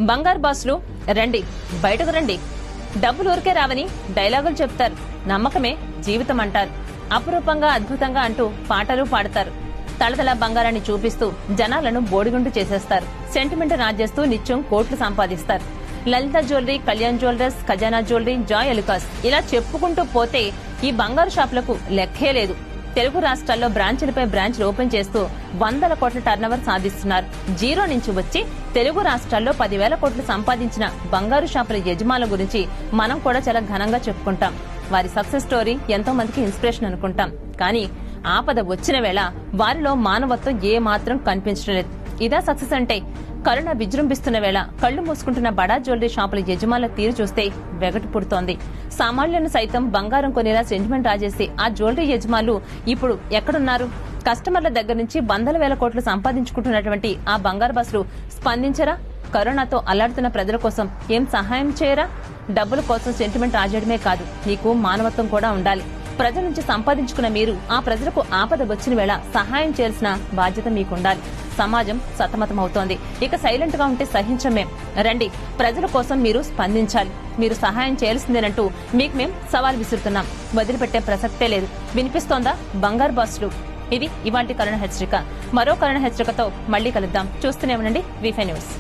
బంగారు బాసులు రండి, బయటకు రండి, డబ్బులు ఊరికే రావని డైలాగులు చెప్తారు, నమ్మకమే జీవితం అంటారు, అపురూపంగా అద్భుతంగా అంటూ పాటలు పాడతారు, తళతళ బంగారాన్ని చూపిస్తూ జనాలను బోడిగుండు చేసేస్తారు, సెంటిమెంట్ రాజేస్తూ నిత్యం కోట్లు సంపాదిస్తారు. లలిత జ్యువెలరీ, కళ్యాణ్ జ్యువెలర్స్, ఖజానా జ్యువెలరీ, జాయ్ అలుకాస్ ఇలా చెప్పుకుంటూ పోతే ఈ బంగారు షాపులకు లెక్కే లేదు. తెలుగు రాష్ట్రాల్లో బ్రాంచ్లపై బ్రాంచ్లు ఓపెన్ చేస్తూ 100 కోట్ల టర్నోవర్ సాధిస్తున్నారు. జీరో నుంచి వచ్చి తెలుగు రాష్ట్రాల్లో 10,000 కోట్లు సంపాదించిన బంగారు షాపుల యజమానుల గురించి మనం కూడా చాలా ఘనంగా చెప్పుకుంటాం. వారి సక్సెస్ స్టోరీ ఎంతో మందికి ఇన్స్పిరేషన్ అనుకుంటాం. కానీ ఆపద వచ్చిన వేళ వారిలో మానవత్వం ఏ మాత్రం కనిపించడం లేదు. ఇదా సక్సెస్ అంటే? కరుణ విజృంభిస్తున్న వేళ కళ్లు మూసుకుంటున్న బడా జ్యువెలరీ షాపుల యజమానుల తీరు చూస్తే వెగటు పుడుతోంది. సామాన్యులను సైతం బంగారం కొనేలా సెంటిమెంట్ రాజేసి ఆ జ్యువెలరీ యజమానులు ఇప్పుడు ఎక్కడున్నారు? కస్టమర్ల దగ్గర నుంచి 100,000 కోట్లు సంపాదించుకుంటున్నటువంటి ఆ బంగారు బాసులు స్పందించరా? కరోనాతో అల్లాడుతున్న ప్రజల కోసం ఏం సహాయం చేయరా? డబ్బుల కోసం సెంటిమెంట్ రాజేయడమే కాదు, నీకు మానవత్వం కూడా ఉండాలి. ప్రజల నుంచి సంపాదించుకున్న మీరు ఆ ప్రజలకు ఆపద వచ్చిన వేళ సహాయం చేయాల్సిన బాధ్యత మీకుండాలి. సమాజం సతమతమవుతోంది, ఇక సైలెంట్ గా ఉంటే సహించమేం. రండి, ప్రజల కోసం మీరు స్పందించాలి, మీరు సహాయం చేయాల్సిందేనంటూ మీకు మేం సవాల్ విసురుతున్నాం. వదిలిపెట్టే ప్రసక్తే లేదు. వినిపిస్తోందా బంగారు బాసులు? ఇది ఇవాల్టి కరుణ హెచ్చరిక. మరో కరుణ హెచ్చరికతో మళ్లీ కలుద్దాం. చూస్తూనే ఉండండి వి5 న్యూస్.